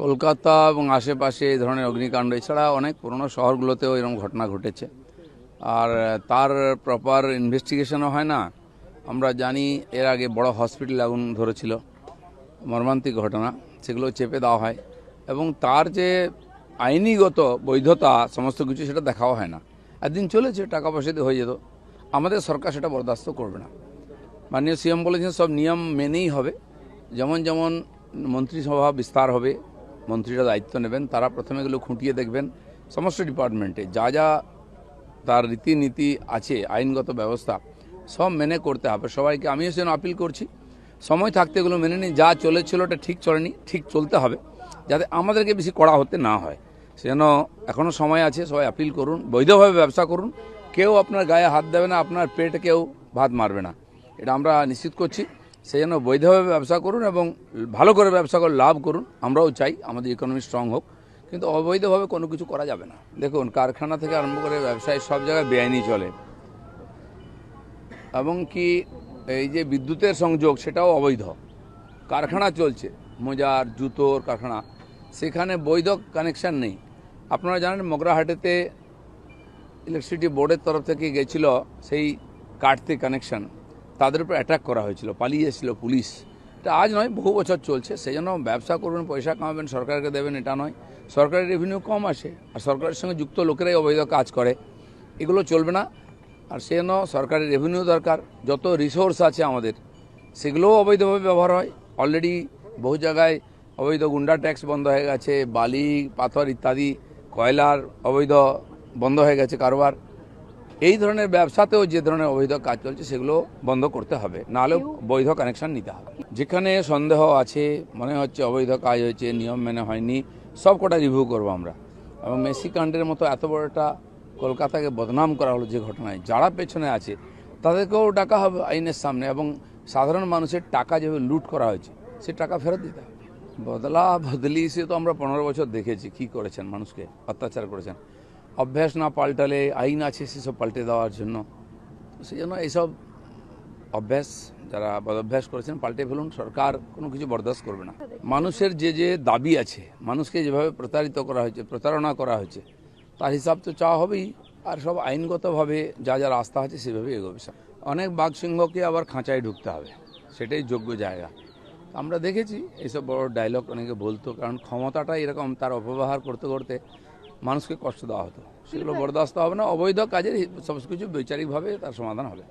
কলকাতা এবং আশেপাশে এই ধরনের অগ্নিকাণ্ড এছাড়া অনেক পুরনো শহরগুলোতেও এরকম ঘটনা ঘটেছে। আর তার প্রপার ইনভেস্টিগেশনও হয় না। আমরা জানি এর আগে বড় হসপিটাল আগুন ধরেছিল, মর্মান্তিক ঘটনা, সেগুলো চেপে দেওয়া হয় এবং তার যে আইনিগত বৈধতা সমস্ত কিছু সেটা দেখাও হয় না। একদিন চলেছে, টাকা পয়সা দিয়ে হয়ে যেত। আমাদের সরকার সেটা বরদাস্ত করবে না। মাননীয় সিএম বলেছেন সব নিয়ম মেনেই হবে। যেমন যেমন মন্ত্রিসভা বিস্তার হবে, মন্ত্রীরা দায়িত্ব নেবেন, তারা প্রথমে এগুলো খুঁটিয়ে দেখবেন সমস্ত ডিপার্টমেন্টে যা যা তার রীতিনীতি আছে, আইনগত ব্যবস্থা সব মেনে করতে হবে সবাইকে। আমিও সেজন্য আপিল করছি, সময় থাকতে এগুলো মেনে নিই। যা চলেছিল ওটা ঠিক চলেনি, ঠিক চলতে হবে যাতে আমাদেরকে বেশি কড়া হতে না হয়। সেজন্য এখনও সময় আছে, সবাই আপিল করুন, বৈধভাবে ব্যবসা করুন। কেউ আপনার গায়ে হাত দেবে না, আপনার পেটে কেউ ভাত মারবে না, এটা আমরা নিশ্চিত করছি। সেই জন্য বৈধভাবে ব্যবসা করুন এবং ভালো করে ব্যবসা করে লাভ করুন। আমরাও চাই আমাদের ইকোনমি স্ট্রং হোক, কিন্তু অবৈধভাবে কোনো কিছু করা যাবে না। দেখুন, কারখানা থেকে আরম্ভ করে ব্যবসায় সব জায়গায় বেআইনি চলে, এবং কি এই যে বিদ্যুতের সংযোগ সেটাও অবৈধ। কারখানা চলছে, মোজার জুতোর কারখানা, সেখানে বৈধ কানেকশন নেই। আপনারা জানেন মগরাহাটেতে ইলেকট্রিসিটি বোর্ডের তরফ থেকে গেছিল সেই কাটতে কানেকশন, তাদের উপর অ্যাটাক করা হয়েছিল, পালিয়ে এসেছিল পুলিশ। এটা আজ নয়, বহু বছর চলছে। সেই জন্য ব্যবসা করবেন, পয়সা কামাবেন, সরকারকে দেবেন, এটা নয়। সরকারের রেভিনিউ কম আসে, আর সরকারের সঙ্গে যুক্ত লোকেরাই অবৈধ কাজ করে, এগুলো চলবে না। আর সেই জন্য সরকারের রেভিনিউ দরকার। যত রিসোর্স আছে আমাদের সেগুলোও অবৈধভাবে ব্যবহার হয়। অলরেডি বহু জায়গায় অবৈধ গুন্ডা ট্যাক্স বন্ধ হয়ে গেছে, বালি পাথর ইত্যাদি কয়লার অবৈধ বন্ধ হয়ে গেছে কারবার। এই ধরনের ব্যবসাতেও যে ধরনের অবৈধ কাজ চলছে সেগুলো বন্ধ করতে হবে, নাহলে বৈধ কানেকশন নিতে হবে। যেখানে সন্দেহ আছে, মনে হচ্ছে অবৈধ কাজ হয়েছে, নিয়ম মেনে হয়নি, সব কটা রিভিউ করবো আমরা। এবং মেসি কাণ্ডের মতো এত বড় একটা কলকাতাকে বদনাম করা হলো যে ঘটনায়, যারা পেছনে আছে তাদেরকেও ডাকা হবে আইনের সামনে, এবং সাধারণ মানুষের টাকা যেভাবে লুট করা হয়েছে সে টাকা ফেরত দিতে হবে। বদলি সে তো আমরা 15 বছর দেখেছি কি করেছেন, মানুষকে অত্যাচার করেছেন। অভ্যাস না পাল্টালে, আইন আছে সেসব পাল্টে দেওয়ার জন্য। সেই জন্য এইসব অভ্যাস যারা বদভ্যাস করেছেন পাল্টে ফেলুন, সরকার কোনো কিছু বরদাস্ত করবে না। মানুষের যে যে দাবি আছে, মানুষকে যেভাবে প্রতারিত করা হয়েছে, প্রতারণা করা হয়েছে, তার হিসাব তো চাওয়া হবেই। আর সব আইনগতভাবে যা যা রাস্তা আছে সেভাবে এগোবে। অনেক বাঘসিংহকে আবার খাঁচায় ঢুকতে হবে, সেটাই যোগ্য জায়গা। আমরা দেখেছি এইসব বড় ডায়লগ অনেকে বলতো, কারণ ক্ষমতাটা এরকম, তার অপব্যবহার করতে করতে মানুষকে কষ্ট দেওয়া হতো। সেগুলো বরদাস্ত হবে না। অবৈধ কাজের সব কিছু বৈচারিকভাবে তার সমাধান হবে।